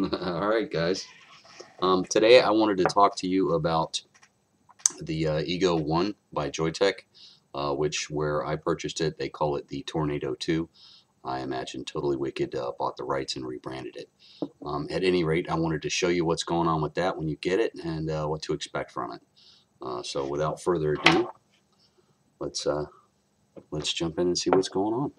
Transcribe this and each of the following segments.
Alright guys, today I wanted to talk to you about the eGo 1 by Joytech, which where I purchased it they call it the Tornado 2. I imagine Totally Wicked bought the rights and rebranded it. At any rate, I wanted to show you what's going on with that when you get it and what to expect from it. So without further ado, let's uh, let's jump in and see what's going on.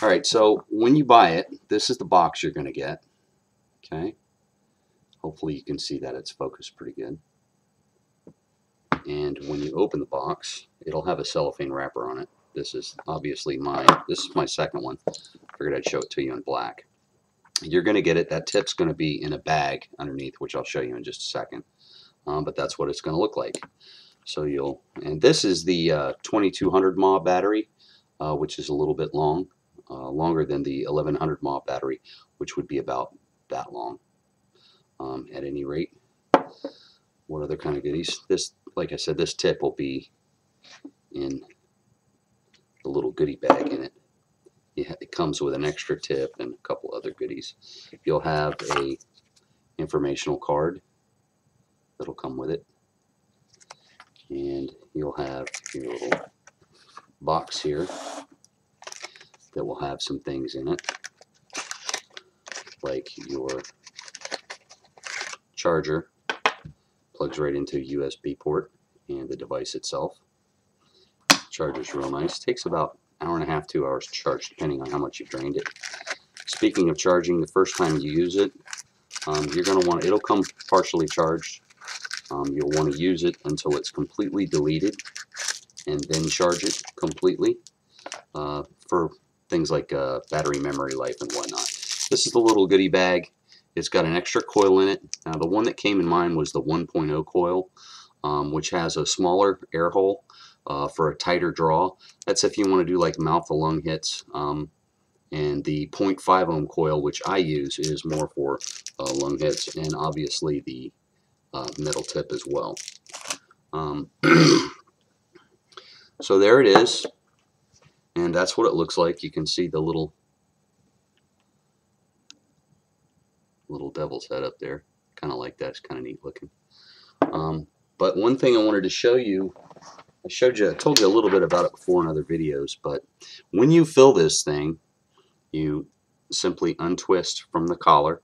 Alright, so when you buy it, this is the box you're going to get. Okay. Hopefully you can see that it's focused pretty good. And when you open the box, it'll have a cellophane wrapper on it. This is obviously mine. This is my second one. Figured I'd show it to you in black. You're going to get it. That tip's going to be in a bag underneath, which I'll show you in just a second. But that's what it's going to look like. So and this is the 2200 mAh battery, which is a little bit longer than the 1100 mAh battery, which would be about that long. At any rate, what other kind of goodies? This, like I said, this tip will be in the little goodie bag in it. It comes with an extra tip and a couple other goodies. You'll have a informational card that'll come with it, and you'll have your little box here that will have some things in it, like your charger plugs right into a USB port, and the device itself. Charger's real nice. Takes about an hour and a half, 2 hours to charge, depending on how much you drained it. Speaking of charging, the first time you use it, you're going to want it'll come partially charged. You'll want to use it until it's completely deleted, and then charge it completely for things like battery memory life and whatnot. This is the little goodie bag. It's got an extra coil in it. Now, the one that came in mine was the 1.0 coil, which has a smaller air hole for a tighter draw. That's if you want to do like mouth-to-lung hits. And the 0.5 ohm coil, which I use, is more for lung hits, and obviously the metal tip as well. So there it is, and that's what it looks like. You can see the little devil's head up there. Kind of like that. It's kind of neat looking. But one thing I wanted to show you, I told you a little bit about it before in other videos, but when you fill this thing, you simply untwist from the collar.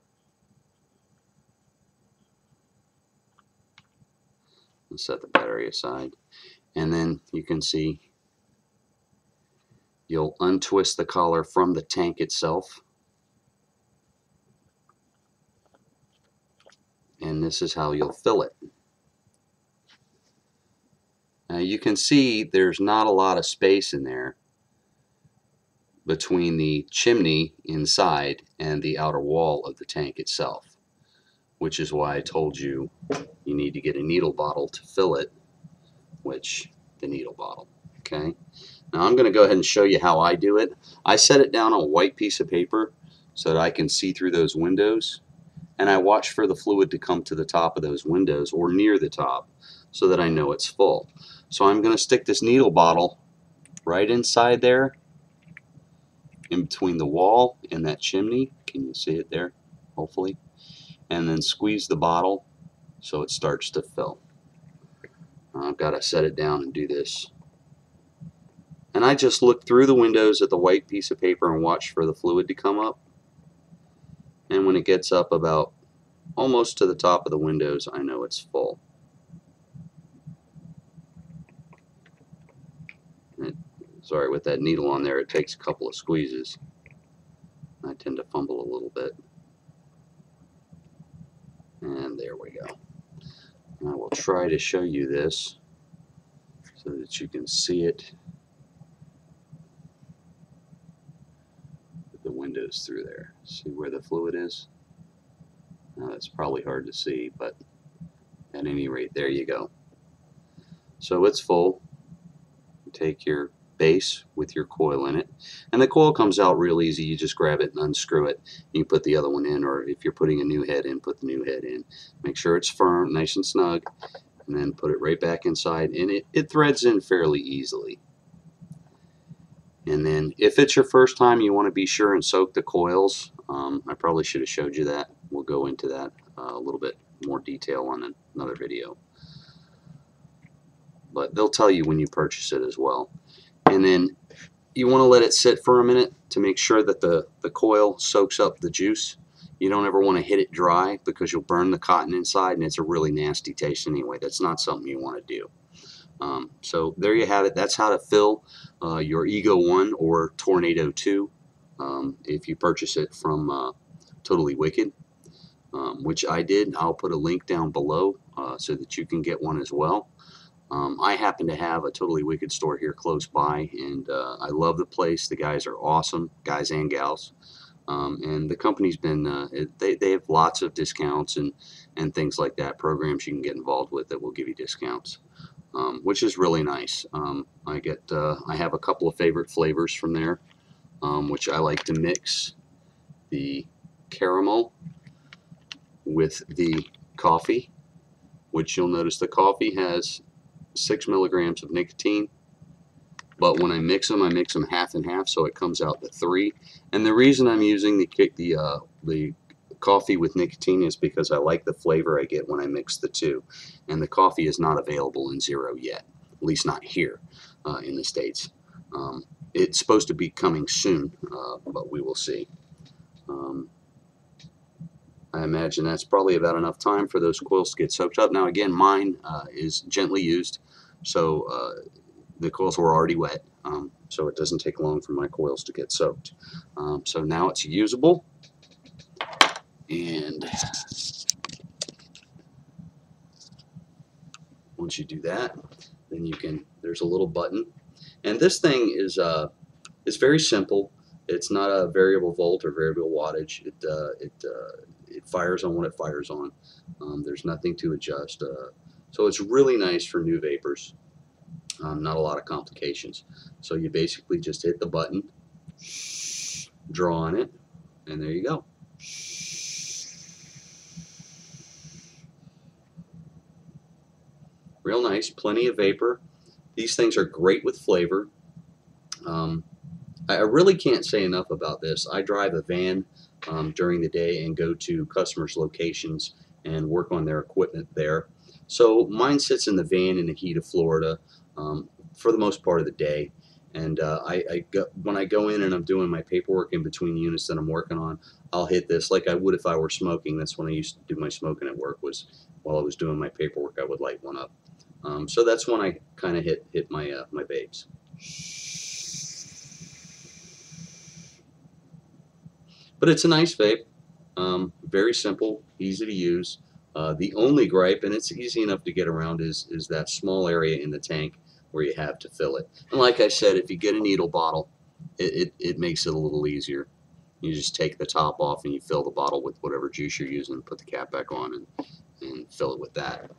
And set the battery aside. And then you can see you'll untwist the collar from the tank itself. And this is how you'll fill it. Now you can see there's not a lot of space in there between the chimney inside and the outer wall of the tank itself, which is why I told you you need to get a needle bottle to fill it, which the needle bottle. Okay. Now I'm going to go ahead and show you how I do it. I set it down on a white piece of paper so that I can see through those windows, and I watch for the fluid to come to the top of those windows or near the top so that I know it's full. So I'm going to stick this needle bottle right inside there, in between the wall and that chimney. Can you see it there? Hopefully. And then squeeze the bottle so it starts to fill. I've got to set it down and do this. And I just look through the windows at the white piece of paper and watch for the fluid to come up. And when it gets up about almost to the top of the windows, I know it's full. Sorry, with that needle on there, it takes a couple of squeezes. I tend to fumble a little bit. And there we go. I will try to show you this so that you can see it with the windows through there. See where the fluid is? Now, that's probably hard to see, but at any rate, there you go. So it's full. You take your base with your coil in it, and the coil comes out real easy. You just grab it and unscrew it. You put the other one in, or if you're putting a new head in, put the new head in. Make sure it's firm, nice and snug, and then put it right back inside, and it threads in fairly easily. And then if it's your first time, you want to be sure and soak the coils. I probably should have showed you that. We'll go into that a little bit more detail on another video. But they'll tell you when you purchase it as well. And then you want to let it sit for a minute to make sure that the coil soaks up the juice. You don't ever want to hit it dry because you'll burn the cotton inside and it's a really nasty taste anyway. That's not something you want to do. So there you have it. That's how to fill your eGo 1 or Tornado 2 if you purchase it from Totally Wicked, which I did. I'll put a link down below so that you can get one as well. I happen to have a Totally Wicked store here close by, and I love the place. The guys are awesome, guys and gals. And the company's been, they have lots of discounts and things like that, programs you can get involved with that will give you discounts, which is really nice. I have a couple of favorite flavors from there, which I like to mix the caramel with the coffee, which you'll notice the coffee has 6 milligrams of nicotine, but when I mix them half and half, so it comes out to 3. And the reason I'm using the coffee with nicotine is because I like the flavor I get when I mix the two, and the coffee is not available in Zero yet, at least not here in the States. It's supposed to be coming soon, but we will see. I imagine that's probably about enough time for those coils to get soaked up. Now again, mine is gently used, so the coils were already wet, so it doesn't take long for my coils to get soaked. So now it's usable, and once you do that, then you can, there's a little button, and this thing is very simple. It's not a variable volt or variable wattage. It fires on what it fires on. There's nothing to adjust. So it's really nice for new vapors. Not a lot of complications. So you basically just hit the button, draw on it, and there you go. Real nice, plenty of vapor. These things are great with flavor. I really can't say enough about this. I drive a van during the day and go to customers' locations and work on their equipment there. So mine sits in the van in the heat of Florida for the most part of the day. And when I go in and I'm doing my paperwork in between units that I'm working on, I'll hit this like I would if I were smoking. That's when I used to do my smoking at work, was while I was doing my paperwork, I would light one up. So that's when I kind of hit my my vapes. But it's a nice vape, very simple, easy to use. The only gripe, and it's easy enough to get around, is that small area in the tank where you have to fill it. And like I said, if you get a needle bottle, it makes it a little easier. You just take the top off and you fill the bottle with whatever juice you're using, put the cap back on, and fill it with that.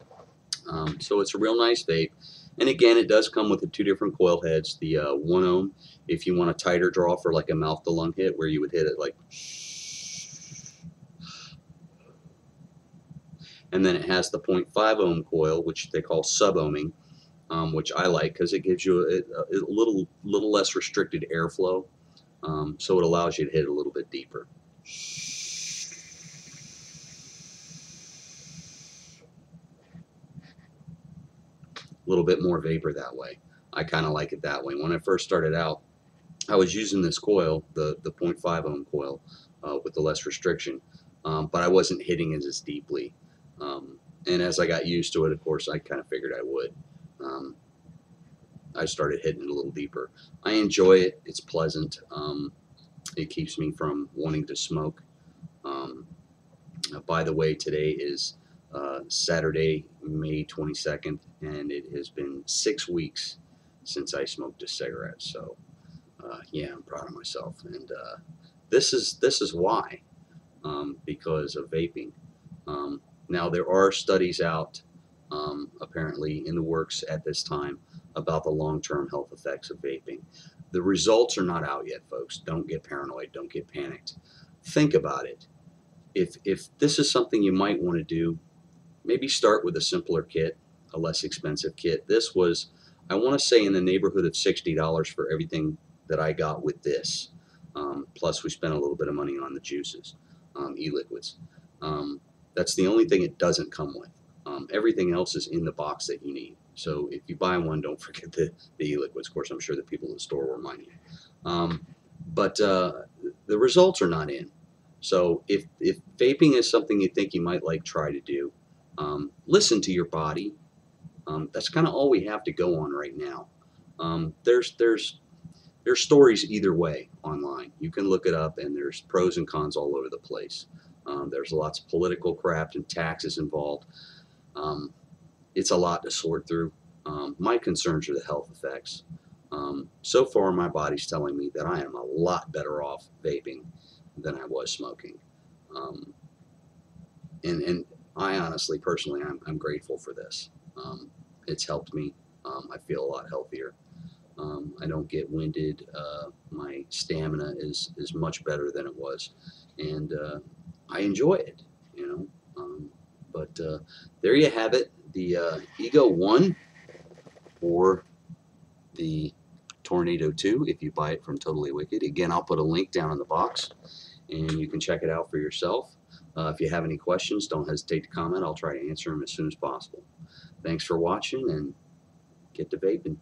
So it's a real nice vape. And again, it does come with the 2 different coil heads. The 1 ohm, if you want a tighter draw for like a mouth-to-lung hit where you would hit it like, and then it has the 0.5 ohm coil, which they call sub-ohming, which I like because it gives you a little less restricted airflow, so it allows you to hit a little bit deeper. A little bit more vapor that way. I kind of like it that way. When I first started out, I was using this coil, the 0.5 ohm coil, with the less restriction, but I wasn't hitting it as deeply. And as I got used to it, of course, I kind of figured I would. I started hitting it a little deeper. I enjoy it. It's pleasant. It keeps me from wanting to smoke. By the way, today is Saturday, May 22nd, and it has been 6 weeks since I smoked a cigarette. So yeah, I'm proud of myself. And this is why, because of vaping. Now there are studies out, apparently in the works at this time, about the long-term health effects of vaping. The results are not out yet, folks. Don't get paranoid. Don't get panicked. Think about it. If this is something you might want to do, maybe start with a simpler kit, a less expensive kit. This was, I want to say, in the neighborhood of $60 for everything that I got with this. Plus, we spent a little bit of money on the juices, e-liquids. That's the only thing it doesn't come with. Everything else is in the box that you need. So if you buy one, don't forget the e-liquids. Of course, I'm sure the people in the store will remind you. But the results are not in. So if vaping is something you think you might like, try to do. Listen to your body. That's kind of all we have to go on right now. There's stories either way online. You can look it up, and there's pros and cons all over the place. There's lots of political crap and taxes involved. It's a lot to sort through. My concerns are the health effects. So far, my body's telling me that I am a lot better off vaping than I was smoking. And I honestly, personally, I'm grateful for this. It's helped me. I feel a lot healthier. I don't get winded. My stamina is much better than it was, and I enjoy it. But there you have it. The eGo 1 or the Tornado 2 if you buy it from Totally Wicked. Again, I'll put a link down in the box, and you can check it out for yourself. If you have any questions, don't hesitate to comment. I'll try to answer them as soon as possible. Thanks for watching, and get to vaping.